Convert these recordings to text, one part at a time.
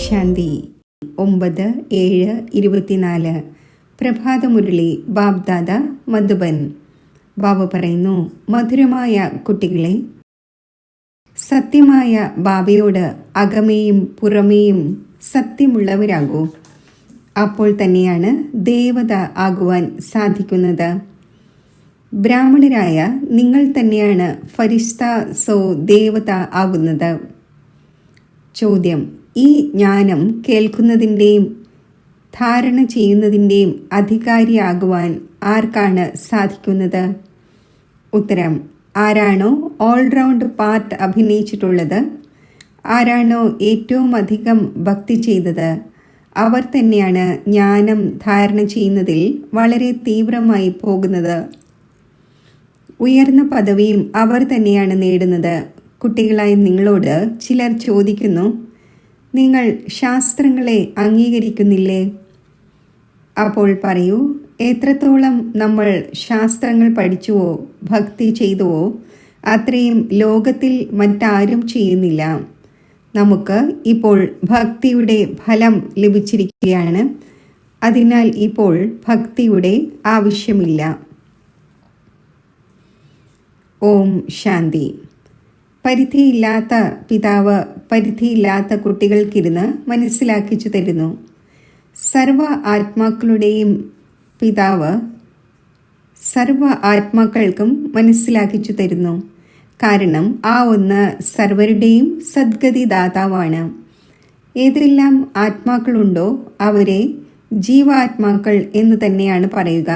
ശാന്തി 9/7/24 പ്രഭാതമുരളി ബാബ്ദാദ മധുബൻ. ബാബ പറയുന്നു, മധുരമായ കുട്ടികളെ, സത്യമായ ബാബയോട് അകമേയും പുറമേയും സത്യമുള്ളവരാകൂ. അപ്പോൾ തന്നെയാണ് ദേവത ആകുവാൻ സാധിക്കുന്നത്. ബ്രാഹ്മണരായ നിങ്ങൾ തന്നെയാണ് ഫരിസ്ത സോ ദേവത ആകുന്നത്. ചോദ്യം: ഈ ജ്ഞാനം കേൾക്കുന്നതിൻ്റെയും ധാരണ ചെയ്യുന്നതിൻ്റെയും അധികാരിയാകുവാൻ ആർക്കാണ് സാധിക്കുന്നത്? ഉത്തരം: ആരാണോ ഓൾറൗണ്ട് പാർട്ട് അഭിനയിച്ചിട്ടുള്ളത്, ആരാണോ ഏറ്റവും അധികം ഭക്തി ചെയ്തത്, അവർ തന്നെയാണ് ജ്ഞാനം ധാരണ ചെയ്യുന്നതിൽ വളരെ തീവ്രമായി പോകുന്നത്. ഉയർന്ന പദവിയും അവർ തന്നെയാണ് നേടുന്നത്. കുട്ടികളായ നിങ്ങളോട് ചിലർ ചോദിക്കുന്നു, നിങ്ങൾ ശാസ്ത്രങ്ങളെ അംഗീകരിക്കുന്നില്ലേ? അപ്പോൾ പറയൂ, എത്രത്തോളം നമ്മൾ ശാസ്ത്രങ്ങൾ പഠിച്ചുവോ ഭക്തി ചെയ്തുവോ അത്രയും ലോകത്തിൽ മറ്റാരും ചെയ്യുന്നില്ല. നമുക്ക് ഇപ്പോൾ ഭക്തിയുടെ ഫലം ലഭിച്ചിരിക്കുകയാണ്. അതിനാൽ ഇപ്പോൾ ഭക്തിയുടെ ആവശ്യമില്ല. ഓം ശാന്തി. പരിധിയില്ലാത്ത പിതാവ് പരിധിയില്ലാത്ത കുട്ടികൾക്കിരുന്ന് മനസ്സിലാക്കിച്ചു തരുന്നു. സർവ ആത്മാക്കളുടെയും പിതാവ് സർവ ആത്മാക്കൾക്കും മനസ്സിലാക്കിച്ചു തരുന്നു. കാരണം ആ ഒന്ന് സർവരുടെയും സദ്ഗതി ദാതാവാണ്. ഏതെല്ലാം ആത്മാക്കളുണ്ടോ അവരെ ജീവാത്മാക്കൾ എന്ന് തന്നെയാണ് പറയുക.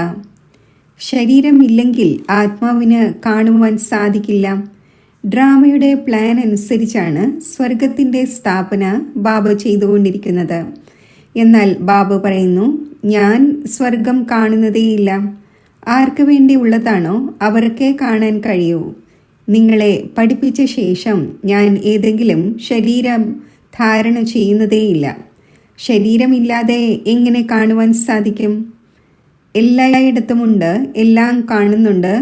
ശരീരമില്ലെങ്കിൽ ആത്മാവിന് കാണുവാൻ സാധിക്കില്ല. ഡ്രാമയുടെ പ്ലാൻ അനുസരിച്ചാണ് സ്വർഗത്തിൻ്റെ സ്ഥാപന ബാബ ചെയ്തുകൊണ്ടിരിക്കുന്നത്. എന്നാൽ ബാബ പറയുന്നു, ഞാൻ സ്വർഗം കാണുന്നതേയില്ല. ആർക്ക് വേണ്ടി ഉള്ളതാണോ അവർക്കേ കാണാൻ കഴിയൂ. നിങ്ങളെ പഠിപ്പിച്ച ശേഷം ഞാൻ ഏതെങ്കിലും ശരീരം ധാരണ ചെയ്യുന്നതേയില്ല. ശരീരമില്ലാതെ എങ്ങനെ കാണുവാൻ സാധിക്കും? എല്ലായിടത്തുമുണ്ട്, എല്ലാം കാണുന്നുണ്ട്.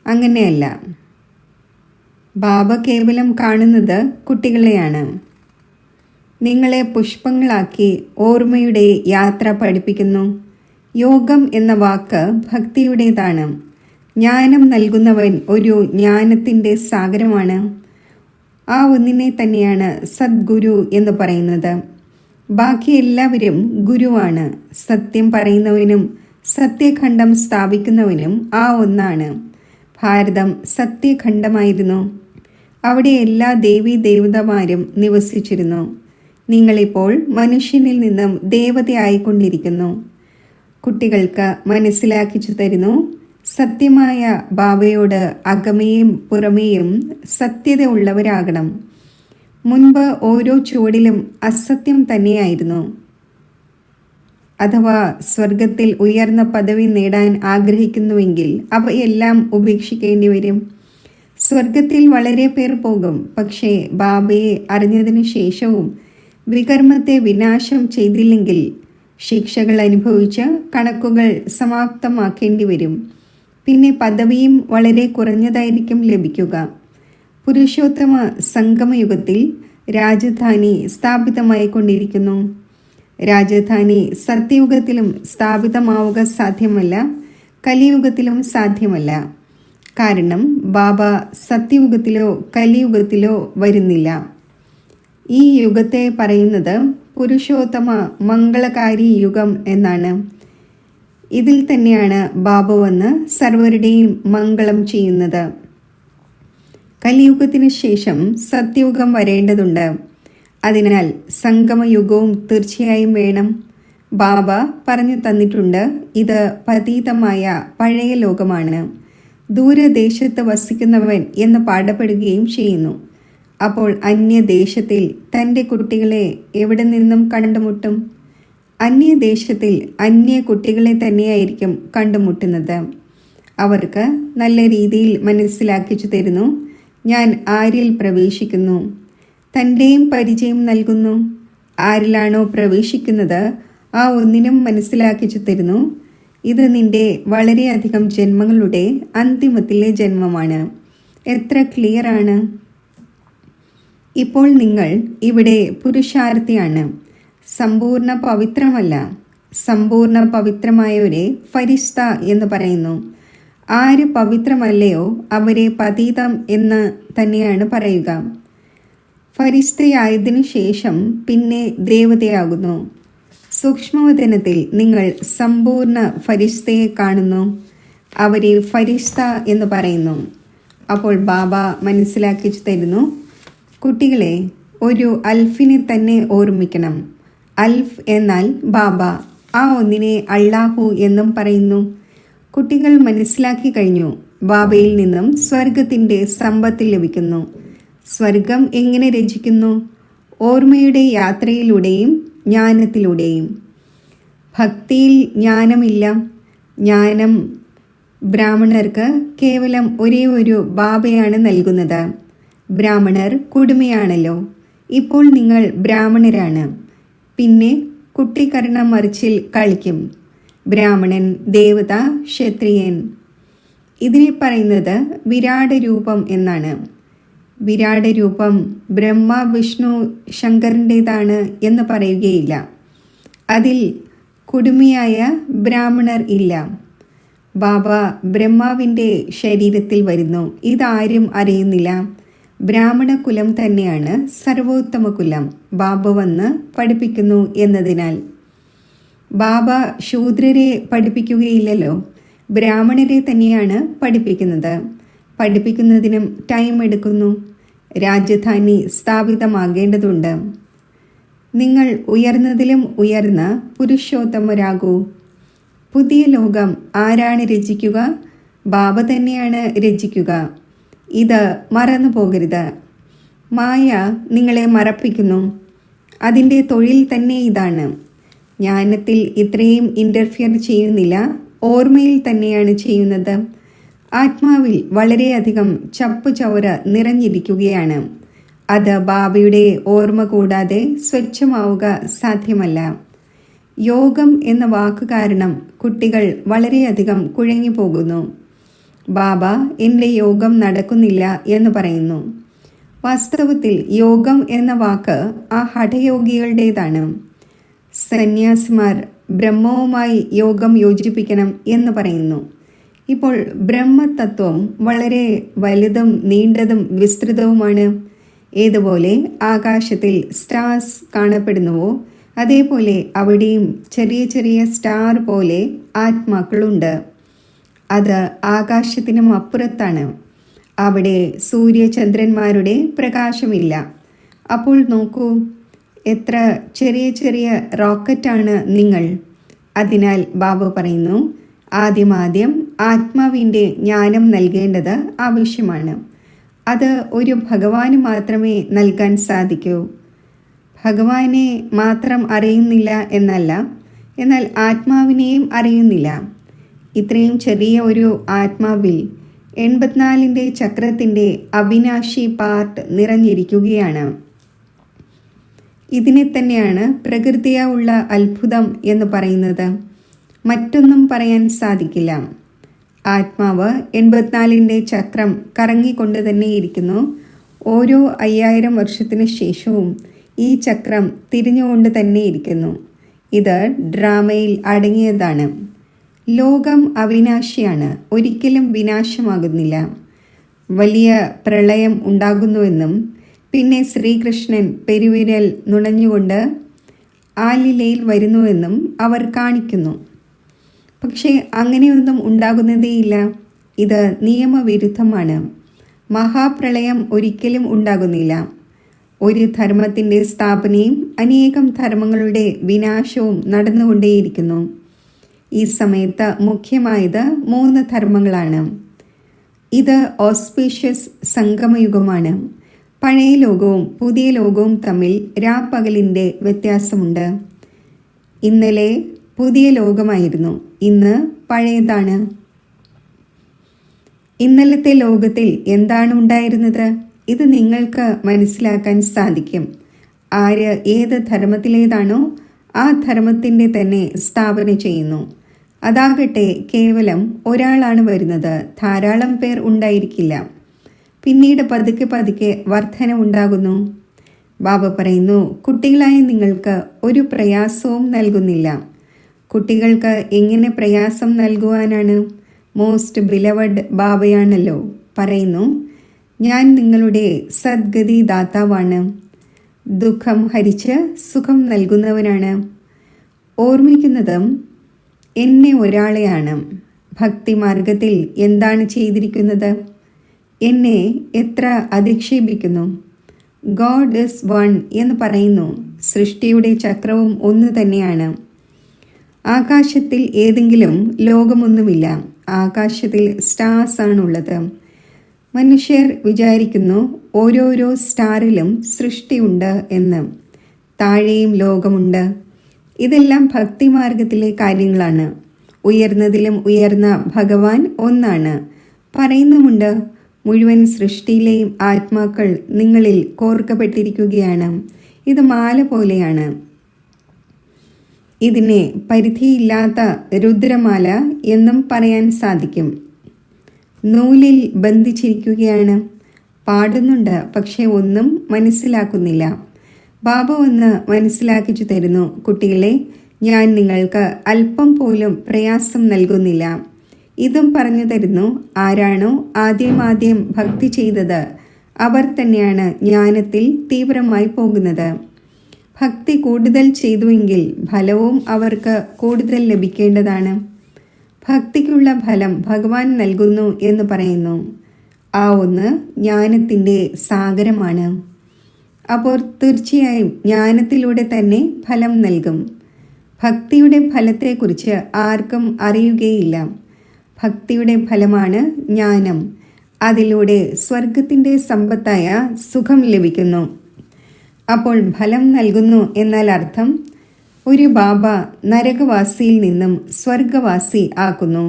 അങ്ങനെയല്ല. ബാബ കേവലം കാണുന്നത് കുട്ടികളെയാണ്. നിങ്ങളെ പുഷ്പങ്ങളാക്കി ഓർമ്മയുടെ യാത്ര പഠിപ്പിക്കുന്നു. യോഗം എന്ന വാക്ക് ഭക്തിയുടേതാണ്. ജ്ഞാനം നൽകുന്നവൻ ഒരു ജ്ഞാനത്തിൻ്റെ സാഗരമാണ്. ആ ഒന്നിനെ തന്നെയാണ് സദ്ഗുരു എന്ന് പറയുന്നത്. ബാക്കി എല്ലാവരും ഗുരുവാണ്. സത്യം പറയുന്നവനും സത്യഖണ്ഡം സ്ഥാപിക്കുന്നവനും ആ ഒന്നാണ്. ഭാരതം സത്യഖണ്ഡമായിരുന്നു. അവിടെ എല്ലാ ദേവീ ദേവതമാരും നിവസിച്ചിരുന്നു. നിങ്ങളിപ്പോൾ മനുഷ്യനിൽ നിന്നും ദേവതയായിക്കൊണ്ടിരിക്കുന്നു. കുട്ടികൾക്ക് മനസ്സിലാക്കിച്ചു തരുന്നു, സത്യമായ ബാബയോട് അകമേയും പുറമേയും സത്യത ഉള്ളവരാകണം. മുൻപ് ഓരോ ചുവടിലും അസത്യം തന്നെയായിരുന്നു. അഥവാ സ്വർഗത്തിൽ ഉയർന്ന പദവി നേടാൻ ആഗ്രഹിക്കുന്നുവെങ്കിൽ അവയെല്ലാം ഉപേക്ഷിക്കേണ്ടി വരും. സ്വർഗത്തിൽ വളരെ പേർ പോകും. പക്ഷേ ബാബയെ അറിഞ്ഞതിനു ശേഷവും വികർമ്മത്തെ വിനാശം ചെയ്തില്ലെങ്കിൽ ശിക്ഷകൾ അനുഭവിച്ച് കണക്കുകൾ സമാപ്തമാക്കേണ്ടി വരും. പിന്നെ പദവിയും വളരെ കുറഞ്ഞതായിരിക്കും ലഭിക്കുക. പുരുഷോത്തമ സംഗമയുഗത്തിൽ രാജധാനി സ്ഥാപിതമായി കൊണ്ടിരിക്കുന്നു. രാജധാനി സത്യയുഗത്തിലും സ്ഥാപിതമാവുക സാധ്യമല്ല, കലിയുഗത്തിലും സാധ്യമല്ല. കാരണം ബാബ സത്യയുഗത്തിലോ കലിയുഗത്തിലോ വരുന്നില്ല. ഈ യുഗത്തെ പറയുന്നത് പുരുഷോത്തമ മംഗളകാരി യുഗം എന്നാണ്. ഇതിൽ തന്നെയാണ് ബാബ വന്ന് സർവരുടെയും മംഗളം ചെയ്യുന്നത്. കലിയുഗത്തിന് ശേഷം സത്യയുഗം വരേണ്ടതുണ്ട്. അതിനാൽ സംഗമയുഗവും തീർച്ചയായും വേണം. ബാബ പറഞ്ഞു തന്നിട്ടുണ്ട്, ഇത് പതീതമായ പഴയ ലോകമാണ്. ദൂരദേശത്ത് വസിക്കുന്നവൻ എന്ന് പാടപ്പെടുകയും ചെയ്യുന്നു. അപ്പോൾ അന്യദേശത്തിൽ തൻ്റെ കുട്ടികളെ എവിടെ നിന്നും കണ്ടുമുട്ടും? അന്യദേശത്തിൽ അന്യ കുട്ടികളെ തന്നെയായിരിക്കും കണ്ടുമുട്ടുന്നത്. അവർക്ക് നല്ല രീതിയിൽ മനസ്സിലാക്കിച്ചു തരുന്നു, ഞാൻ ആരിൽ പ്രവേശിക്കുന്നു. തൻ്റെയും പരിചയം നൽകുന്നു. ആരിലാണോ പ്രവേശിക്കുന്നത് ആ ഒന്നിനും മനസ്സിലാക്കിച്ചു തരുന്നു, ഇത് നിന്റെ വളരെയധികം ജന്മങ്ങളുടെ അന്തിമത്തിലെ ജന്മമാണ്. എത്ര ക്ലിയർ ആണ്! ഇപ്പോൾ നിങ്ങൾ ഇവിടെ പുരുഷാർത്ഥിയാണ്. സമ്പൂർണ്ണ പവിത്രമല്ല. സമ്പൂർണ്ണ പവിത്രമായവരെ ഫരിസ്ത എന്ന് പറയുന്നു. ആര് പവിത്രമല്ലയോ അവരെ പതീതം എന്ന് തന്നെയാണ് പറയുക. ഫരിസ്തയായതിനു ശേഷം പിന്നെ ദേവതയാകുന്നു. സൂക്ഷ്മവചനത്തിൽ നിങ്ങൾ സമ്പൂർണ്ണ ഫരിസ്തയെ കാണുന്നു. അവരെ ഫരിസ്ത എന്ന് പറയുന്നു. അപ്പോൾ ബാബ മനസ്സിലാക്കി തരുന്നു, കുട്ടികളെ ഒരു അൽഫിനെ തന്നെ ഓർമ്മിക്കണം. അൽഫ് എന്നാൽ ബാബ. ആ ഒന്നിനെ അള്ളാഹു എന്നും പറയുന്നു. കുട്ടികൾ മനസ്സിലാക്കി കഴിഞ്ഞു. ബാബയിൽ നിന്നും സ്വർഗത്തിൻ്റെ സമ്പത്ത് ലഭിക്കുന്നു. സ്വർഗം എങ്ങനെ രചിക്കുന്നു? ഓർമ്മയുടെ യാത്രയിലൂടെയും ജ്ഞാനത്തിലൂടെയും. ഭക്തിയിൽ ജ്ഞാനമില്ല. ജ്ഞാനം ബ്രാഹ്മണർക്ക് കേവലം ഒരേ ഒരു ബാബയാണ് നൽകുന്നത്. ബ്രാഹ്മണർ കുടുമയാണല്ലോ. ഇപ്പോൾ നിങ്ങൾ ബ്രാഹ്മണരാണ്. പിന്നെ കുട്ടിക്കർണ മറിച്ചിൽ കളിക്കും. ബ്രാഹ്മണൻ, ദേവത, ക്ഷത്രിയൻ. ഇതിനെ പറയുന്നത് വിരാട രൂപം എന്നാണ്. വിരാട രൂപം ബ്രഹ്മ, വിഷ്ണു, ശങ്കറിൻ്റേതാണ് എന്ന് പറയുകയില്ല. അതിൽ കുടുമിയായ ബ്രാഹ്മണർ ഇല്ല. ബാബ ബ്രഹ്മാവിൻ്റെ ശരീരത്തിൽ വരുന്നു. ഇതാരും അറിയുന്നില്ല. ബ്രാഹ്മണ കുലം തന്നെയാണ് സർവോത്തമ കുലം. ബാബ വന്ന് പഠിപ്പിക്കുന്നു എന്നതിനാൽ. ബാബ ശൂദ്രരെ പഠിപ്പിക്കുകയില്ലല്ലോ. ബ്രാഹ്മണരെ തന്നെയാണ് പഠിപ്പിക്കുന്നത്. പഠിപ്പിക്കുന്നതിനും ടൈം എടുക്കുന്നു. രാജധാനി സ്ഥാപിതമാകേണ്ടതുണ്ട്. നിങ്ങൾ ഉയർന്നതിലും ഉയർന്ന പുരുഷോത്തമരാകൂ. പുതിയ ലോകം ആരാണ് രചിക്കുക? ബാബ തന്നെയാണ് രചിക്കുക. ഇത് മറന്നു പോകരുത്. മായ നിങ്ങളെ മറപ്പിക്കുന്നു. അതിൻ്റെ തൊഴിൽ തന്നെ ഇതാണ്. ജ്ഞാനത്തിൽ ഇത്രയും ഇൻ്റർഫിയർ ചെയ്യുന്നില്ല. ഓർമ്മയിൽ തന്നെയാണ് ചെയ്യുന്നത്. ആത്മാവിൽ വളരെയധികം ചപ്പുചവറ് നിറഞ്ഞിരിക്കുകയാണ്. അത് ബാബയുടെ ഓർമ്മ കൂടാതെ സ്വച്ഛമാവുക സാധ്യമല്ല. യോഗം എന്ന വാക്ക് കാരണം കുട്ടികൾ വളരെയധികം കുഴങ്ങിപ്പോകുന്നു. ബാബ എൻ്റെ യോഗം നടക്കുന്നില്ല എന്ന് പറയുന്നു. വാസ്തവത്തിൽ യോഗം എന്ന വാക്ക് ആ ഹഠയോഗികളുടേതാണ്. സന്യാസിമാർ ബ്രഹ്മവുമായി യോഗം യോജിപ്പിക്കണം എന്ന് പറയുന്നു. ഇപ്പോൾ ബ്രഹ്മതത്വം വളരെ വലുതും നീണ്ടതും വിസ്തൃതവുമാണ്. ഏതുപോലെ ആകാശത്തിൽ സ്റ്റാർസ് കാണപ്പെടുന്നുവോ അതേപോലെ അവിടെയും ചെറിയ ചെറിയ സ്റ്റാർ പോലെ ആത്മാക്കളുണ്ട്. അത് ആകാശത്തിനും അപ്പുറത്താണ്. അവിടെ സൂര്യചന്ദ്രന്മാരുടെ പ്രകാശമില്ല. അപ്പോൾ നോക്കൂ, എത്ര ചെറിയ ചെറിയ റോക്കറ്റാണ് നിങ്ങൾ. അതിനാൽ ബാബ പറയുന്നു, ആദ്യം ആത്മാവിൻ്റെ ജ്ഞാനം നൽകേണ്ടത് ആവശ്യമാണ്. അത് ഒരു ഭഗവാന് മാത്രമേ നൽകാൻ സാധിക്കൂ. ഭഗവാനെ മാത്രം അറിയുന്നില്ല എന്നല്ല, എന്നാൽ ആത്മാവിനെയും അറിയുന്നില്ല. ഇത്രയും ചെറിയ ഒരു ആത്മാവിൽ 84 ചക്രത്തിൻ്റെ അവിനാശി പാർട്ട് നിറഞ്ഞിരിക്കുകയാണ്. ഇതിനെ തന്നെയാണ് പ്രകൃതിയാ ഉള്ള അത്ഭുതം എന്ന് പറയുന്നത്. മറ്റൊന്നും പറയാൻ സാധിക്കില്ല. ആത്മാവ് 84 ചക്രം കറങ്ങിക്കൊണ്ട് തന്നെ ഇരിക്കുന്നു. ഓരോ 5000 വർഷത്തിന് ശേഷവും ഈ ചക്രം തിരിഞ്ഞുകൊണ്ട് തന്നെ ഇരിക്കുന്നു. ഇത് ഡ്രാമയിൽ അടങ്ങിയതാണ്. ലോകം അവിനാശിയാണ്, ഒരിക്കലും വിനാശമാകുന്നില്ല. വലിയ പ്രളയം ഉണ്ടാകുന്നുവെന്നും പിന്നെ ശ്രീകൃഷ്ണൻ പെരുവിരൽ നുണഞ്ഞുകൊണ്ട് ആലിലയിൽ വരുന്നുവെന്നും അവർ കാണിക്കുന്നു. പക്ഷേ അങ്ങനെയൊന്നും ഉണ്ടാകുന്നതേയില്ല. ഇത് നിയമവിരുദ്ധമാണ്. മഹാപ്രളയം ഒരിക്കലും ഉണ്ടാകുന്നില്ല. ഒരു ധർമ്മത്തിൻ്റെ സ്ഥാപനയും അനേകം ധർമ്മങ്ങളുടെ വിനാശവും നടന്നുകൊണ്ടേയിരിക്കുന്നു. ഈ സമയത്ത് മുഖ്യമായത് 3 ധർമ്മങ്ങളാണ്. ഇത് ഓസ്പീഷ്യസ് സംഗമയുഗമാണ്. പഴയ ലോകവും പുതിയ ലോകവും തമ്മിൽ രാപ്പകലിൻ്റെ വ്യത്യാസമുണ്ട്. ഇന്നലെ പുതിയ ലോകമായിരുന്നു, ഇന്ന് പഴയതാണ്. ഇന്നലത്തെ ലോകത്തിൽ എന്താണ് ഉണ്ടായിരുന്നത്? ഇത് നിങ്ങൾക്ക് മനസ്സിലാക്കാൻ സാധിക്കും. ആര് ഏത് ധർമ്മത്തിലേതാണോ ആ ധർമ്മത്തിൻ്റെ തന്നെ സ്ഥാപന ചെയ്യുന്നു. അതാകട്ടെ കേവലം ഒരാളാണ് വരുന്നത്, ധാരാളം പേർ ഉണ്ടായിരിക്കില്ല. പിന്നീട് പതുക്കെ പതുക്കെ വർധന ഉണ്ടാകുന്നു. ബാബ പറയുന്നു, കുട്ടികളായ നിങ്ങൾക്ക് ഒരു പ്രയാസവും നൽകുന്നില്ല. കുട്ടികൾക്ക് എങ്ങനെ പ്രയാസം നൽകുവാനാണ്? Most beloved ബാബയാണല്ലോ. പറയുന്നു, ഞാൻ നിങ്ങളുടെ സദ്ഗതി ദാതാവാണ്, ദുഃഖം ഹരിച്ച് സുഖം നൽകുന്നവനാണ്. ഓർമ്മിക്കുന്നതും എന്നെ ഒരാളെയാണ്. ഭക്തിമാർഗത്തിൽ എന്താണ് ചെയ്തിരിക്കുന്നത്? എന്നെ എത്ര അധിക്ഷേപിക്കുന്നു. ഗോഡ് ഇസ് വൺ എന്ന് പറയുന്നു. സൃഷ്ടിയുടെ ചക്രവും ഒന്ന് തന്നെയാണ്. ആകാശത്തിൽ ഏതെങ്കിലും ലോകമൊന്നുമില്ല. ആകാശത്തിൽ സ്റ്റാർസ് ആണുള്ളത്. മനുഷ്യർ വിചാരിക്കുന്നു ഓരോരോ സ്റ്റാറിലും സൃഷ്ടിയുണ്ട് എന്ന്. താഴെയും ലോകമുണ്ട്. ഇതെല്ലാം ഭക്തിമാർഗത്തിലെ കാര്യങ്ങളാണ്. ഉയർന്നതിലും ഉയർന്ന ഭഗവാൻ ഒന്നാണ്. പറയുന്നുമുണ്ട്, മുഴുവൻ സൃഷ്ടിയിലെയും ആത്മാക്കൾ നിങ്ങളിൽ കോർക്കപ്പെട്ടിരിക്കുകയാണ്. ഇത് മാല പോലെയാണ്. ഇതിനെ പരിധിയില്ലാത്ത രുദ്രമാല എന്നും പറയാൻ സാധിക്കും. നൂലിൽ ബന്ധിച്ചിരിക്കുകയാണ്. പാടുന്നുണ്ട്, പക്ഷെ ഒന്നും മനസ്സിലാക്കുന്നില്ല. ബാബ ഒന്ന് മനസ്സിലാക്കിച്ചു തരുന്നു, കുട്ടികളെ, ഞാൻ നിങ്ങൾക്ക് അല്പം പോലും പ്രയാസം നൽകുന്നില്ല. ഇതും പറഞ്ഞു തരുന്നു, ആരാണോ ആദ്യം ഭക്തി ചെയ്തത് അവർ തന്നെയാണ് ജ്ഞാനത്തിൽ തീവ്രമായി പോകുന്നത്. ഭക്തി കൂടുതൽ ചെയ്തുവെങ്കിൽ ഫലവും അവർക്ക് കൂടുതൽ ലഭിക്കേണ്ടതാണ്. ഭക്തിക്കുള്ള ഫലം ഭഗവാൻ നൽകുന്നു എന്ന് പറയുന്നു. ആ ഒന്ന് ജ്ഞാനത്തിൻ്റെ സാഗരമാണ്. അപ്പോൾ തീർച്ചയായും ജ്ഞാനത്തിലൂടെ തന്നെ ഫലം നൽകും. ഭക്തിയുടെ ഫലത്തെക്കുറിച്ച് ആർക്കും അറിയുകയില്ല. ഭക്തിയുടെ ഫലമാണ് ജ്ഞാനം. അതിലൂടെ സ്വർഗത്തിൻ്റെ സമ്പത്തായ സുഖം ലഭിക്കുന്നു. അപ്പോൾ ഫലം നൽകുന്നു എന്നാൽ അർത്ഥം, ഒരു ബാബ നരകവാസിയിൽ നിന്നും സ്വർഗവാസി ആക്കുന്നു.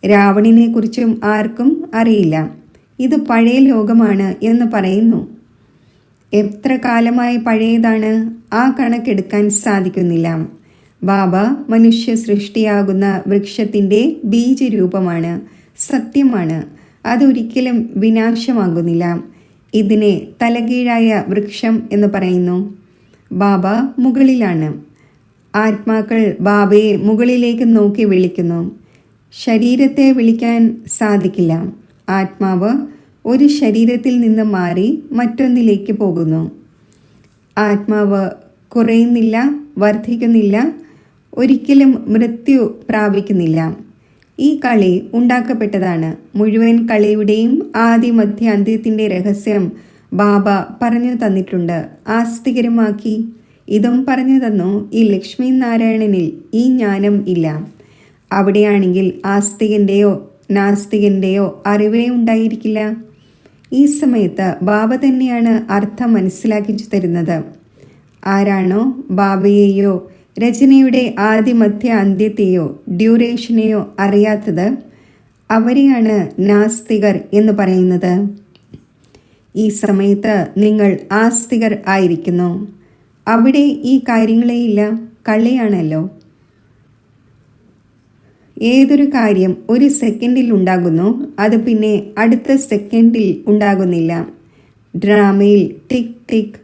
രാവണനെ കുറിച്ചും ആർക്കും അറിയില്ല. ഇത് പഴയ ലോകമാണ് എന്ന് പറയുന്നു. എത്ര കാലമായി പഴയതാണ്? ആ കണക്കെടുക്കാൻ സാധിക്കുന്നില്ല. ബാബ മനുഷ്യ സൃഷ്ടിയാകുന്ന വൃക്ഷത്തിൻ്റെ ബീജരൂപമാണ്, സത്യമാണ്. അതൊരിക്കലും വിനാശമാകുന്നില്ല. ഇതിനെ തലകീഴായ വൃക്ഷം എന്ന് പറയുന്നു. ബാബ മുകളിലാണ്. ആത്മാക്കൾ ബാബയെ മുകളിലേക്ക് നോക്കി വിളിക്കുന്നു. ശരീരത്തെ വിളിക്കാൻ സാധിക്കില്ല. ആത്മാവ് ഒരു ശരീരത്തിൽ നിന്ന് മാറി മറ്റൊന്നിലേക്ക് പോകുന്നു. ആത്മാവ് കുറയുന്നില്ല, വർദ്ധിക്കുന്നില്ല, ഒരിക്കലും മൃത്യു പ്രാപിക്കുന്നില്ല. ഈ കളി ഉണ്ടാക്കപ്പെട്ടതാണ്. മുഴുവൻ കളിയുടെയും ആദി മധ്യ അന്ത്യത്തിൻ്റെ രഹസ്യം ബാബ പറഞ്ഞു തന്നിട്ടുണ്ട്, ആസ്തികരമാക്കി. ഇതും പറഞ്ഞു തന്നു, ഈ ലക്ഷ്മി നാരായണനിൽ ഈ ജ്ഞാനം ഇല്ല. അവിടെയാണെങ്കിൽ ആസ്തികൻ്റെയോ നാസ്തികൻ്റെയോ അറിവേ ഉണ്ടായിരിക്കില്ല. ഈ സമയത്ത് ബാബ തന്നെയാണ് അർത്ഥം മനസ്സിലാക്കിച്ചു തരുന്നത്. ആരാണോ ബാബയെയോ രചനയുടെ ആദി മധ്യ അന്ത്യത്തെയോ ഡ്യൂറേഷനെയോ അറിയാത്തത് അവരെയാണ് നാസ്തികർ എന്ന് പറയുന്നത്. ഈ സമയത്ത് നിങ്ങൾ ആസ്തികർ ആയിരിക്കുന്നു. അവിടെ ഈ കാര്യങ്ങളെയില്ല, കള്ളിയാണല്ലോ. ഏതൊരു കാര്യം ഒരു സെക്കൻഡിൽ ഉണ്ടാകുന്നു, അത് പിന്നെ അടുത്ത സെക്കൻഡിൽ ഉണ്ടാകുന്നില്ല. ഡ്രാമയിൽ ടിക് ടിക്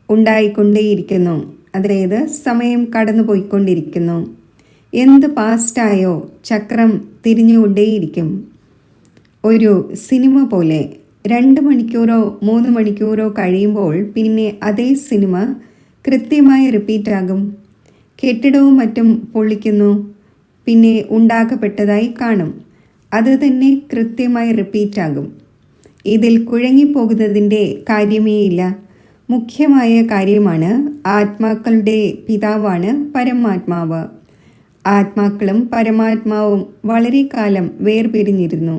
ഉണ്ടായിക്കൊണ്ടേയിരിക്കുന്നു. അതായത് സമയം കടന്നുപോയിക്കൊണ്ടിരിക്കുന്നു. എന്ത് പാസ്റ്റായോ ചക്രം തിരിഞ്ഞുകൊണ്ടേയിരിക്കും. ഒരു സിനിമ പോലെ 2 മണിക്കൂറോ 3 മണിക്കൂറോ കഴിയുമ്പോൾ പിന്നെ അതേ സിനിമ കൃത്യമായി റിപ്പീറ്റാകും. കെട്ടിടവും മറ്റും പൊളിക്കുന്നു, പിന്നെ ഉണ്ടാക്കപ്പെട്ടതായി കാണും. അത് തന്നെ കൃത്യമായി റിപ്പീറ്റാകും. ഇതിൽ കുഴങ്ങിപ്പോകുന്നതിൻ്റെ കാര്യമേയില്ല. മുഖ്യമായ കാര്യമാണ് ആത്മാക്കളുടെ പിതാവാണ് പരമാത്മാവ്. ആത്മാക്കളും പരമാത്മാവും വളരെ കാലം വേർപിരിയുന്നു.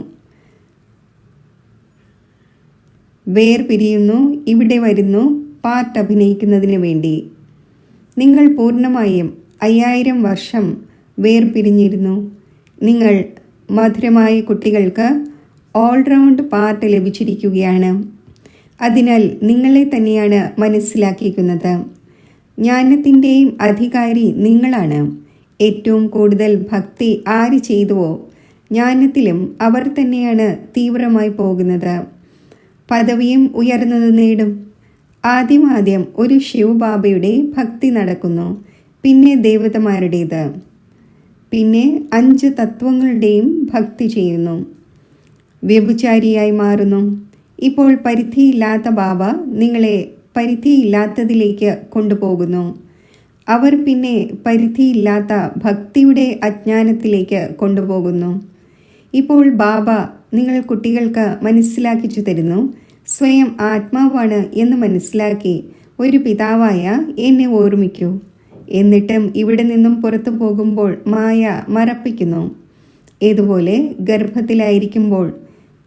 ഇവിടെ വരുന്നു പാർട്ട് അഭിനയിക്കുന്നതിന് വേണ്ടി. നിങ്ങൾ പൂർണ്ണമായും 5000 വർഷം വേർപിരിഞ്ഞിരുന്നു. നിങ്ങൾ മധുരമായ കുട്ടികൾക്ക് ഓൾറൗണ്ട് പാർട്ട് ലഭിച്ചിരിക്കുകയാണ്. അതിനാൽ നിങ്ങളെ തന്നെയാണ് മനസ്സിലാക്കിയിരിക്കുന്നത്. ജ്ഞാനത്തിൻ്റെയും അധികാരി നിങ്ങളാണ്. ഏറ്റവും കൂടുതൽ ഭക്തി ആര് ചെയ്തുവോ ജ്ഞാനത്തിലും അവർ തന്നെയാണ് തീവ്രമായി പോകുന്നത്. പദവിയും ഉയർന്നത് നേടും. ആദ്യം ഒരു ശിവബാബയുടെ ഭക്തി നടക്കുന്നു, പിന്നെ ദേവതമാരുടേത്, പിന്നെ 5 തത്വങ്ങളുടെയും ഭക്തി ചെയ്യുന്നു. വ്യഭിചാരിയായി മാറുന്നു. ഇപ്പോൾ പരിധിയില്ലാത്ത ബാബ നിങ്ങളെ പരിധിയില്ലാത്തതിലേക്ക് കൊണ്ടുപോകുന്നു. അവർ പിന്നെ പരിധിയില്ലാത്ത ഭക്തിയുടെ അജ്ഞാനത്തിലേക്ക് കൊണ്ടുപോകുന്നു. ഇപ്പോൾ ബാബ നിങ്ങൾ കുട്ടികൾക്ക് മനസ്സിലാക്കിച്ചു തരുന്നു, സ്വയം ആത്മാവാണ് എന്ന് മനസ്സിലാക്കി ഒരു പിതാവായ എന്നെ ഓർമ്മിക്കൂ. എന്നിട്ടും ഇവിടെ നിന്നും പുറത്തു പോകുമ്പോൾ മായ മറപ്പിക്കുന്നു. ഏതുപോലെ ഗർഭത്തിലായിരിക്കുമ്പോൾ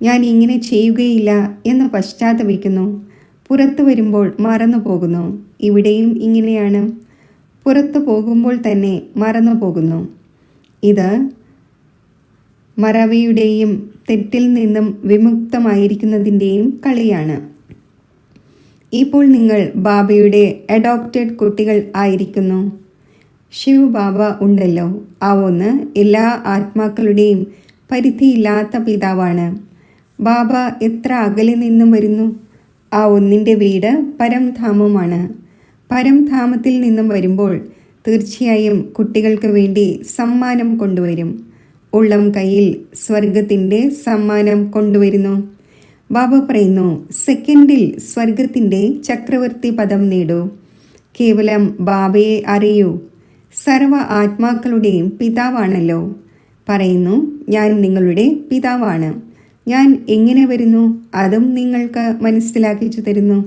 ഞാൻ ഇങ്ങനെ ചെയ്യുകയില്ല എന്ന് പശ്ചാത്തപിക്കുന്നു. പുറത്തു വരുമ്പോൾ മറന്നു പോകുന്നു. ഇവിടെയും ഇങ്ങനെയാണ്. പുറത്തു പോകുമ്പോൾ തന്നെ മറന്നു പോകുന്നു. ഇത് മറവിയുടെയും തെറ്റിൽ നിന്നും വിമുക്തമായിരിക്കുന്നതിൻ്റെയും കളിയാണ്. ഇപ്പോൾ നിങ്ങൾ ബാബയുടെ അഡോപ്റ്റഡ് കുട്ടികൾ ആയിരിക്കുന്നു. ശിവ് ബാബ ഉണ്ടല്ലോ, ആ ഒന്ന് എല്ലാ ആത്മാക്കളുടെയും പരിധിയില്ലാത്ത പിതാവാണ്. ബാബ എത്ര അകലെ നിന്നും വരുന്നു. ആ ഒന്നിൻ്റെ വീട് പരംധാമമാണ്. പരംധാമത്തിൽ നിന്നും വരുമ്പോൾ തീർച്ചയായും കുട്ടികൾക്ക് വേണ്ടി സമ്മാനം കൊണ്ടുവരും. ഉള്ളം കയ്യിൽ സ്വർഗത്തിൻ്റെ സമ്മാനം കൊണ്ടുവരുന്നു. ബാബ പറയുന്നു, സെക്കൻഡിൽ സ്വർഗത്തിൻ്റെ ചക്രവർത്തി പദം നേടൂ. കേവലം ബാബയെ അറിയൂ. സർവ ആത്മാക്കളുടെയും പിതാവാണല്ലോ. പറയുന്നു, ഞാൻ നിങ്ങളുടെ പിതാവാണ്. ഞാൻ എങ്ങനെ വരുന്നു അതും നിങ്ങൾക്ക് മനസ്സിലാക്കിച്ചു തരുന്നു.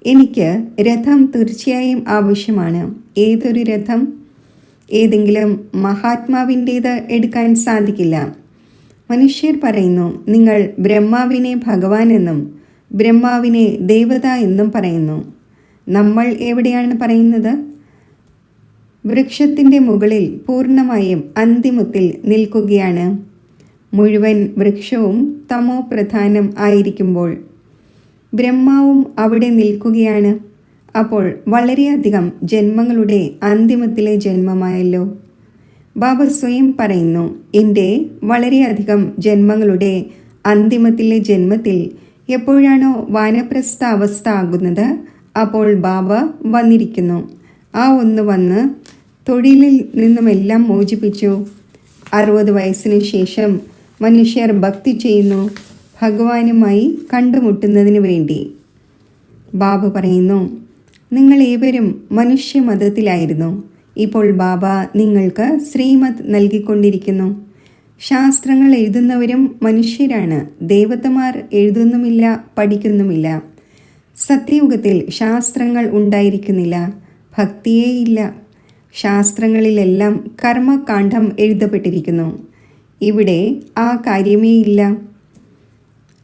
എനിക്ക് രഥം തീർച്ചയായും ആവശ്യമാണ്. ഏതൊരു രഥം? ഏതെങ്കിലും മഹാത്മാവിൻ്റേത് എടുക്കാൻ സാധിക്കില്ല. മനുഷ്യർ പറയുന്നു, നിങ്ങൾ ബ്രഹ്മാവിനെ ഭഗവാൻ എന്നും ബ്രഹ്മാവിനെ ദേവത എന്നും പറയുന്നു. നമ്മൾ എവിടെയാണ് പറയുന്നത്? വൃക്ഷത്തിൻ്റെ മുകളിൽ പൂർണ്ണമായും അന്തിമത്തിൽ നിൽക്കുകയാണ്. മുഴുവൻ വൃക്ഷവും തമോ പ്രധാനം ആയിരിക്കുമ്പോൾ ബ്രഹ്മാവും അവിടെ നിൽക്കുകയാണ്. അപ്പോൾ വളരെയധികം ജന്മങ്ങളുടെ അന്തിമത്തിലെ ജന്മമായല്ലോ. ബാബ സ്വയം പറയുന്നു, എൻ്റെ വളരെയധികം ജന്മങ്ങളുടെ അന്തിമത്തിലെ ജന്മത്തിൽ എപ്പോഴാണോ വാനപ്രസ്ഥ അവസ്ഥ ആകുന്നത്, അപ്പോൾ ബാബ വന്നിരിക്കുന്നു. ആ ഒന്ന് വന്ന് തൊഴിലിൽ നിന്നുമെല്ലാം മോചിപ്പിച്ചു. 60 വയസ്സിന് ശേഷം മനുഷ്യർ ഭക്തി ചെയ്യുന്നു, ഭഗവാനുമായി കണ്ടുമുട്ടുന്നതിന് വേണ്ടി. ബാബ പറയുന്നു, നിങ്ങൾ ഏവരും മനുഷ്യമതത്തിലായിരുന്നു. ഇപ്പോൾ ബാബ നിങ്ങൾക്ക് ശ്രീമത് നൽകിക്കൊണ്ടിരിക്കുന്നു. ശാസ്ത്രങ്ങൾ എഴുതുന്നവരും മനുഷ്യരാണ്. ദേവതമാർ എഴുതുന്നുമില്ല, പഠിക്കുന്നുമില്ല. സത്യയുഗത്തിൽ ശാസ്ത്രങ്ങൾ ഉണ്ടായിരിക്കുന്നില്ല, ഭക്തിയേ ഇല്ല. ശാസ്ത്രങ്ങളിലെല്ലാം കർമ്മകാന്ഡം എഴുതപ്പെട്ടിരിക്കുന്നു. ഇവിടെ ആ കാര്യമേ ഇല്ല.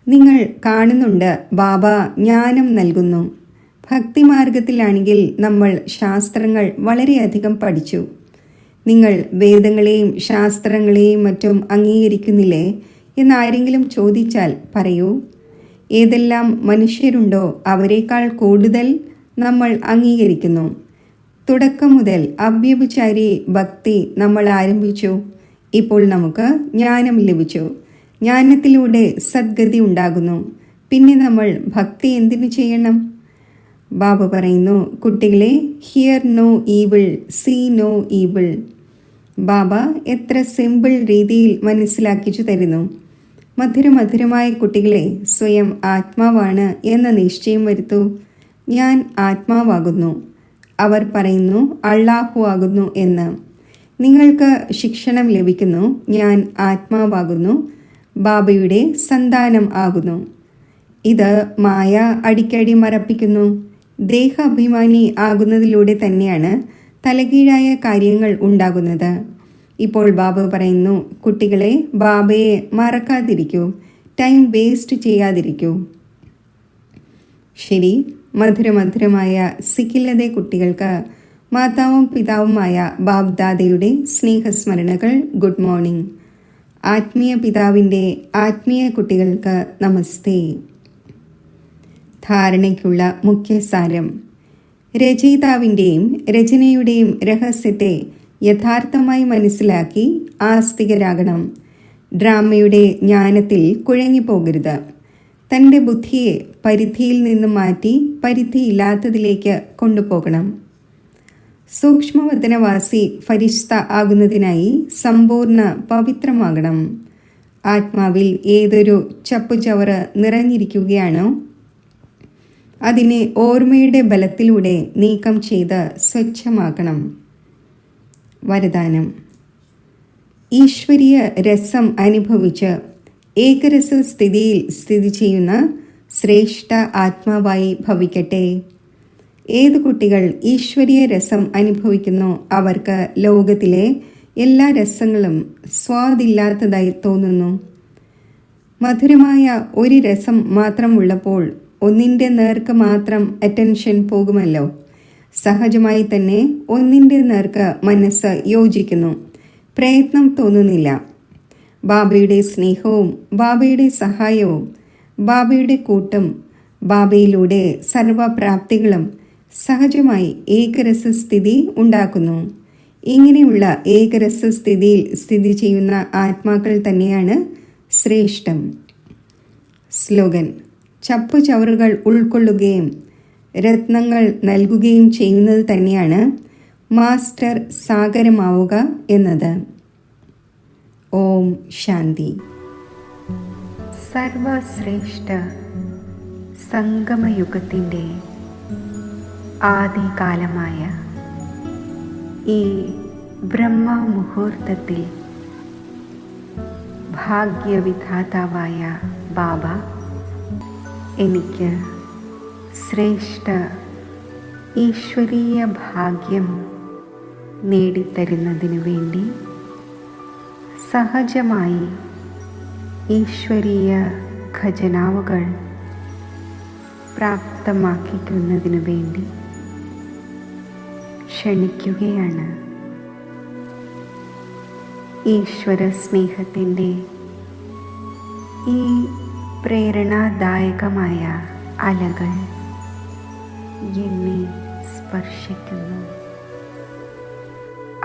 നിങ്ങൾ കാണുന്നുണ്ട്, ബാബ ജ്ഞാനം നൽകുന്നു. ഭക്തിമാർഗത്തിലാണെങ്കിൽ നമ്മൾ ശാസ്ത്രങ്ങൾ വളരെയധികം പഠിച്ചു. നിങ്ങൾ വേദങ്ങളെയും ശാസ്ത്രങ്ങളെയും മറ്റും അംഗീകരിക്കുന്നില്ലേ എന്നാരെങ്കിലും ചോദിച്ചാൽ പറയൂ. ഏതെല്ലാം മനുഷ്യരുണ്ടോ അവരെക്കാൾ കൂടുതൽ നമ്മൾ അംഗീകരിക്കുന്നു. തുടക്കം മുതൽ അവ്യഭിചാരി ഭക്തി നമ്മൾ ആരംഭിച്ചു. ഇപ്പോൾ നമുക്ക് ജ്ഞാനം ലഭിച്ചു. ജ്ഞാനത്തിലൂടെ സദ്ഗതി ഉണ്ടാകുന്നു. പിന്നെ നമ്മൾ ഭക്തി എന്തിനു ചെയ്യണം? ബാബ പറയുന്നു, കുട്ടികളെ, hear no evil, see no evil. Baba എത്ര സിമ്പിൾ രീതിയിൽ മനസ്സിലാക്കിച്ചു തരുന്നു. മധുരമധുരമായ കുട്ടികളെ, സ്വയം ആത്മാവാണ് എന്ന നിശ്ചയം വരുത്തൂ. ഞാൻ ആത്മാവാകുന്നു. അവർ പറയുന്നു അള്ളാഹു ആകുന്നു എന്ന്. നിങ്ങൾക്ക് ശിക്ഷണം ലഭിക്കുന്നു. ഞാൻ ആത്മാവാകുന്നു, ബാബയുടെ സന്താനം ആകുന്നു. ഇത് മായ അടിക്കടി മറപ്പിക്കുന്നു. ദേഹാഭിമാനി ആകുന്നതിലൂടെ തന്നെയാണ് തലകീഴായ കാര്യങ്ങൾ ഉണ്ടാകുന്നത്. ഇപ്പോൾ ബാബ പറയുന്നു, കുട്ടികളെ, ബാബയെ മറക്കാതിരിക്കൂ, ടൈം വേസ്റ്റ് ചെയ്യാതിരിക്കൂ. ശരി, മധുരമധുരമായ സിഖിലതെ കുട്ടികൾക്ക് മാതാവും പിതാവുമായ ബാബ്ദാദയുടെ സ്നേഹസ്മരണകൾ. Good morning. ആത്മീയ പിതാവിൻ്റെ ആത്മീയ കുട്ടികൾക്ക് നമസ്തേ. ധാരണയ്ക്കുള്ള മുഖ്യസാരം: രചയിതാവിൻ്റെയും രചനയുടെയും രഹസ്യത്തെ യഥാർത്ഥമായി മനസ്സിലാക്കി ആസ്തികരാകണം. ഡ്രാമയുടെ ജ്ഞാനത്തിൽ കുഴങ്ങിപ്പോകരുത്. തൻ്റെ ബുദ്ധിയെ പരിധിയിൽ നിന്ന് മാറ്റി പരിധിയില്ലാത്തതിലേക്ക് കൊണ്ടുപോകണം. സൂക്ഷ്മവദനവാസി ഫരിഷ്ത ആകുന്നതിനായി സമ്പൂർണ്ണ പവിത്രമാകണം. ആത്മാവിൽ ഏതൊരു ചപ്പുചവറ് നിറഞ്ഞിരിക്കുകയാണോ അതിനെ ഓർമ്മയുടെ ബലത്തിലൂടെ നീക്കം ചെയ്ത് സ്വച്ഛമാക്കണം. വരദാനം: ഈശ്വരീയ രസം അനുഭവിച്ച് ഏകരസ സ്ഥിതിയിൽ സ്ഥിതി ചെയ്യുന്ന ശ്രേഷ്ഠ ആത്മാവായി ഭവിക്കട്ടെ. ഏത് കുട്ടികൾ ഈശ്വരീയ രസം അനുഭവിക്കുന്നോ അവർക്ക് ലോകത്തിലെ എല്ലാ രസങ്ങളും സ്വാദില്ലാത്തതായി തോന്നുന്നു. മധുരമായ ഒരു രസം മാത്രമുള്ളപ്പോൾ ഒന്നിൻ്റെ നേർക്ക് മാത്രം അറ്റൻഷൻ പോകുമല്ലോ. സഹജമായി തന്നെ ഒന്നിൻ്റെ നേർക്ക് മനസ്സ് യോജിക്കുന്നു, പ്രയത്നം തോന്നുന്നില്ല. ബാബയുടെ സ്നേഹവും ബാബയുടെ സഹായവും ബാബയുടെ കൂട്ടും ബാബയിലൂടെ സർവപ്രാപ്തികളും സഹജമായി ഏകരസസ്ഥിതി ഉണ്ടാക്കുന്നു. ഇങ്ങനെയുള്ള ഏകരസസ്ഥിതിയിൽ സ്ഥിതി ചെയ്യുന്ന ആത്മാക്കൾ തന്നെയാണ് ശ്രേഷ്ഠം. സ്ലോഗൻ: ചപ്പുചവറുകൾ ഉൾക്കൊള്ളുകയും രത്നങ്ങൾ നൽകുകയും ചെയ്യുന്നത് തന്നെയാണ് മാസ്റ്റർ സാഗരമാവുക എന്നത്. ഓം ശാന്തി. സർവശ്രേഷ്ഠ സംഗമയുഗത്തിൻ്റെ ആദികാലമായ ഈ ബ്രഹ്മമുഹൂർത്തത്തിൽ ഭാഗ്യവിധാതാവായ ബാബ എനിക്ക് ശ്രേഷ്ഠ ഈശ്വരീയ ഭാഗ്യം നേടിത്തരുന്നതിനു വേണ്ടി സഹജമായി ഈശ്വരീയ ഖജനാവുകൾ പ്രാപ്തമാക്കിക്കുന്നതിനു വേണ്ടി ക്ഷണിക്കുകയാണ്. ഈശ്വര സ്നേഹത്തിൻ്റെ ഈ പ്രേരണാദായകമായ അലകൾ എന്നെ സ്പർശിക്കുന്നു.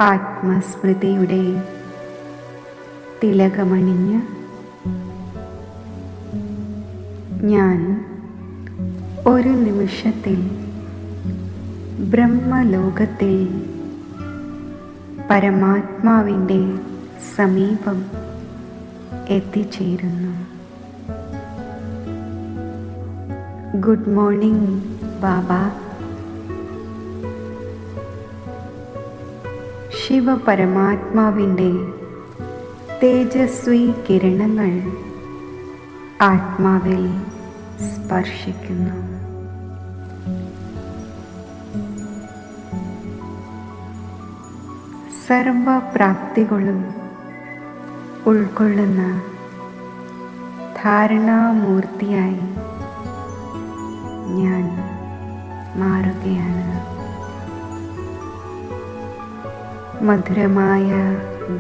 ആത്മസ്മൃതിയുടെ തിലകമണിഞ്ഞ് ഞാൻ ഒരു നിമിഷത്തിൽ ബ്രഹ്മലോകത്തിൽ പരമാത്മാവിൻ്റെ സമീപം എത്തിച്ചേരുന്നു. ഗുഡ് മോർണിംഗ് ബാബ. ശിവപരമാത്മാവിൻ്റെ തേജസ്വി കിരണങ്ങൾ ആത്മാവിൽ സ്പർശിക്കുന്നു. സർവപ്രാപ്തികളും ഉൾക്കൊള്ളുന്ന ധാരണാമൂർത്തിയായി ഞാൻ മാറുകയാണ്. മധുരമായ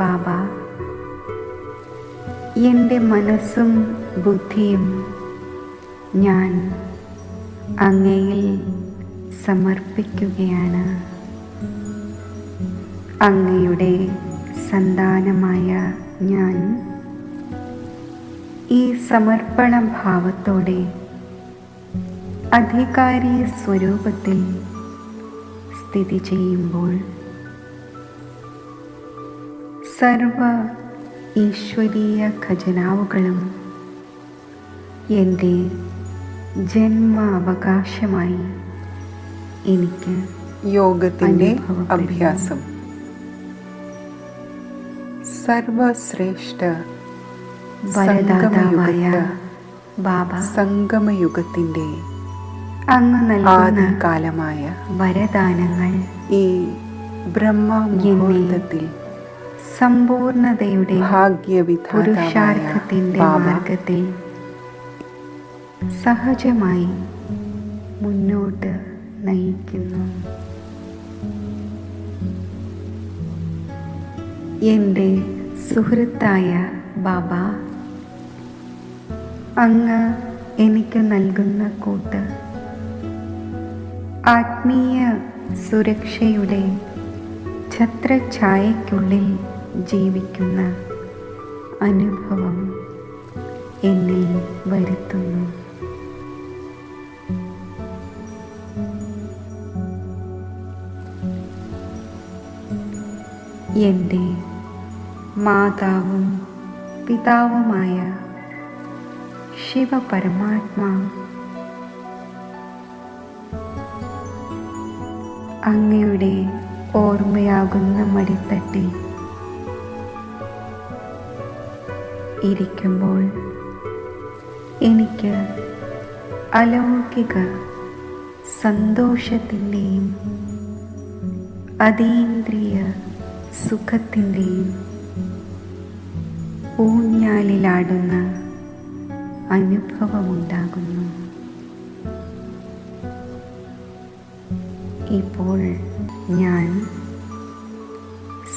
ബാബ, എൻ്റെ മനസ്സും ബുദ്ധിയും ഞാൻ അങ്ങയിൽ സമർപ്പിക്കുകയാണ്. അങ്ങയുടെ സന്താനമായ ഞാൻ ഈ സമർപ്പണ ഭാവത്തോടെ അധികാരി സ്വരൂപത്തിൽ സ്ഥിതി ചെയ്യുമ്പോൾ സർവ ഈശ്വരീയ ഖജനാവുകളും എൻ്റെ ജന്മാവകാശമായി എനിക്ക് യോഗത്തിൻ്റെ അഭ്യാസം. സർവശ്രേഷ്ഠ വരദാതാവായ ബാബ, സംഗമയുഗത്തിൻ്റെ അങ്ങ് നൽകുന്ന ആദികാലമായ വരദാനങ്ങൾ ഈ ബ്രഹ്മമുഹൂർത്തത്തിൽ സമ്പൂർണതയുടെ ഭാഗ്യവിധാതാവായ പുരുഷാർത്ഥത്തിൻ്റെ മാർഗത്തിൽ സഹജമായി മുന്നോട്ട് നയിക്കുന്നു. എൻ്റെ സുഹൃത്തായ ബാബ, അങ്ങ് എനിക്ക് നൽകുന്ന കൂട്ട് ആത്മീയ സുരക്ഷയുടെ ഛത്രഛായയ്ക്കുള്ളിൽ ജീവിക്കുന്ന അനുഭവം എന്നിൽ വരുത്തുന്നു. എൻ്റെ മാതാവും പിതാവുമായ ശിവപരമാത്മാ, അങ്ങയുടെ ഓർമ്മയാകുന്ന മടിത്തട്ടിൽ ഇരിക്കുമ്പോൾ എനിക്ക് അലൗകിക സന്തോഷത്തിൻ്റെയും അതീന്ദ്രിയ സുഖത്തിൻ്റെയും ഊഞ്ഞാലിലാടുന്ന അനുഭവമുണ്ടാകുന്നു. ഇപ്പോൾ ഞാൻ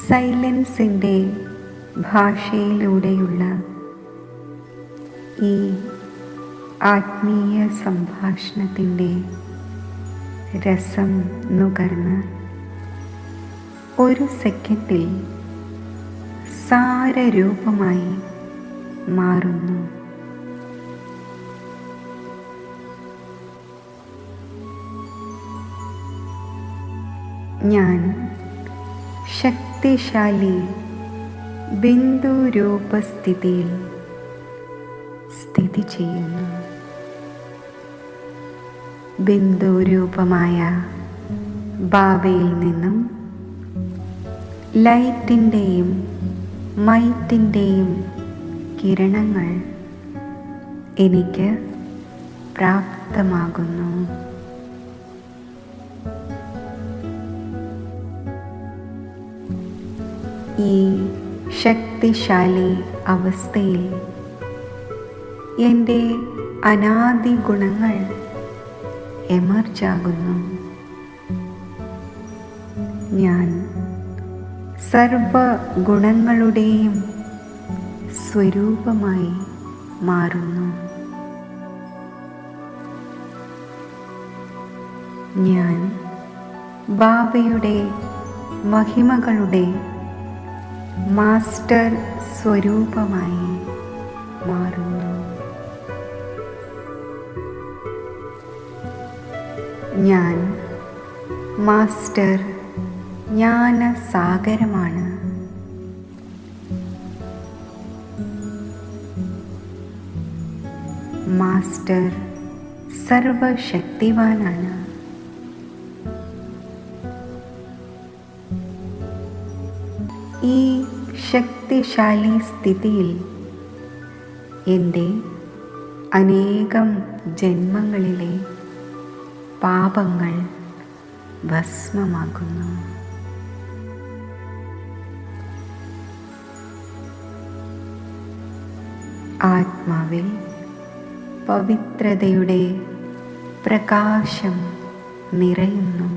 സൈലൻസിൻ്റെ ഭാഷയിലൂടെയുള്ള ഈ ആത്മീയ സംഭാഷണത്തിൻ്റെ രസം നുകർന്ന് ഒരു സെക്കൻഡിൽ സാരരൂപമായി മാറുന്നു. ഞാൻ ശക്തിശാലി ബിന്ദുരൂപസ്ഥിതിയിൽ സ്ഥിതി ചെയ്യുന്നു. ബിന്ദുരൂപമായ ബാബയിൽ നിന്നും ലൈറ്റിൻ്റെയും മൈറ്റിൻ്റെയും കിരണങ്ങൾ എനിക്ക് പ്രാപ്തമാകുന്നു. ഈ ശക്തിശാലി അവസ്ഥയിൽ എൻ്റെ അനാദി ഗുണങ്ങൾ എമർജാകുന്നു. ഞാൻ സർവഗുണങ്ങളുടെയും സ്വരൂപമായി മാറുന്നു. ഞാൻ ബാബയുടെ മഹിമകളുടെ മാസ്റ്റർ സ്വരൂപമായി മാറുന്നു. ഞാൻ മാസ്റ്റർ ജ്ഞാനസാഗരമാണ്. മാസ്റ്റർ സർവശക്തിവാനാണ്. ഈ ശക്തിശാലി സ്ഥിതിയിൽ എൻ്റെ അനേകം ജന്മങ്ങളിലെ പാപങ്ങൾ ഭസ്മമാകുന്നു. ആത്മാവിൽ പവിത്രതയുടെ പ്രകാശം നിറയുന്നു.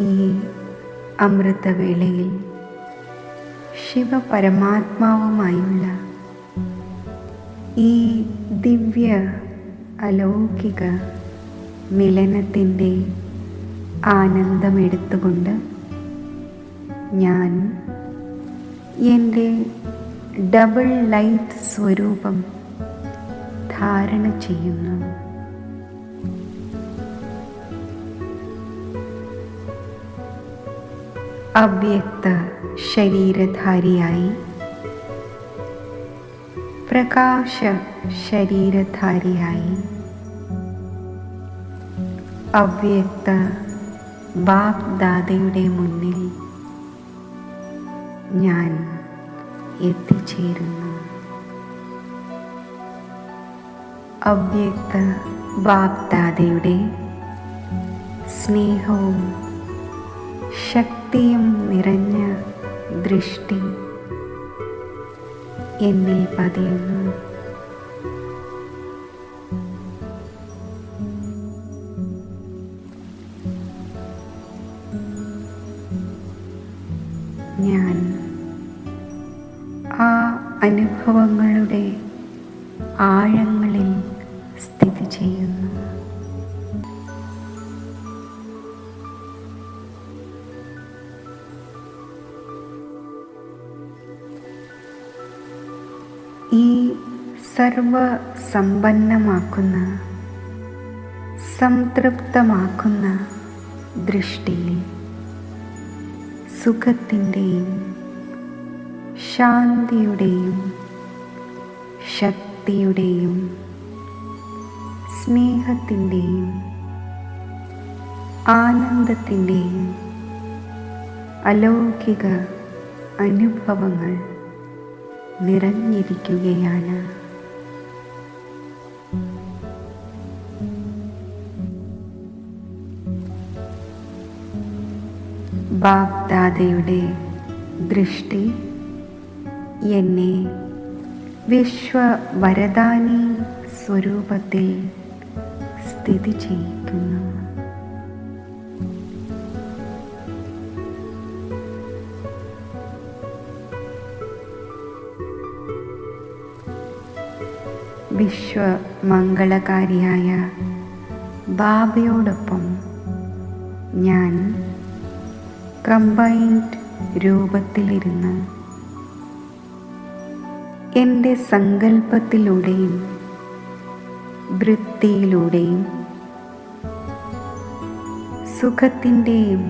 ഈ അമൃതവേളയിൽ ശിവപരമാത്മാവുമായുള്ള ഈ ദിവ്യ അലൗകിക മിലനത്തിൻ്റെ ആനന്ദമെടുത്തുകൊണ്ട് ഞാൻ എൻ്റെ ഡബിൾ ലൈറ്റ് സ്വരൂപം ധാരണ ചെയ്യുന്നു. അവ്യക്ത ശരീരധാരിയായി പ്രകാശ ശരീരധാരിയായി അവ്യക്ത ബാപ് ദാദയുടെ മുന്നിൽ ഞാൻ എത്തിച്ചേരുന്നു. അവ്യക്ത ബാപ് ദാദയുടെ സ്നേഹവും ശക്തിയും നിറഞ്ഞ ദൃഷ്ടി എന്നിൽ പതിയുന്നു. ഞാൻ ആ അനുഭവങ്ങളുടെ ആഴങ്ങളിൽ സ്ഥിതി ചെയ്യുന്നു. ഈ സർവസമ്പന്നമാക്കുന്ന, സംതൃപ്തമാക്കുന്ന ദൃഷ്ടിയിൽ സുഖത്തിൻ്റെയും ശാന്തിയുടെയും ശക്തിയുടെയും സ്നേഹത്തിൻ്റെയും ആനന്ദത്തിൻ്റെയും അലൗകിക അനുഭവങ്ങൾ നിറഞ്ഞിരിക്കുകയാണ്. ബാപ്ദാദയുടെ ദൃഷ്ടി എന്നെ വിശ്വവരദാനി സ്വരൂപത്തിൽ സ്ഥിതി ചെയ്യിക്കുന്നു. വിശ്വമംഗളകാരിയായ ബാബയോടൊപ്പം ഞാൻ കമ്പൈൻഡ് രൂപത്തിലിരുന്ന് എൻ്റെ സങ്കല്പത്തിലൂടെയും വൃത്തിയിലൂടെയും സുഖത്തിൻ്റെയും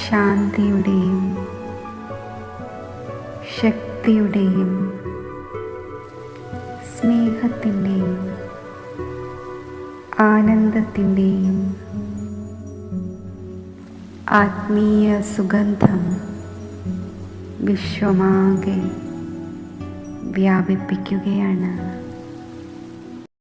ശാന്തിയുടെയും ശക്തിയുടെയും സ്നേഹത്തിൻ്റെയും ആനന്ദത്തിൻ്റെയും ആത്മീയ സുഗന്ധം വിശ്വമാകെ വ്യാപിപ്പിക്കുകയാണ്.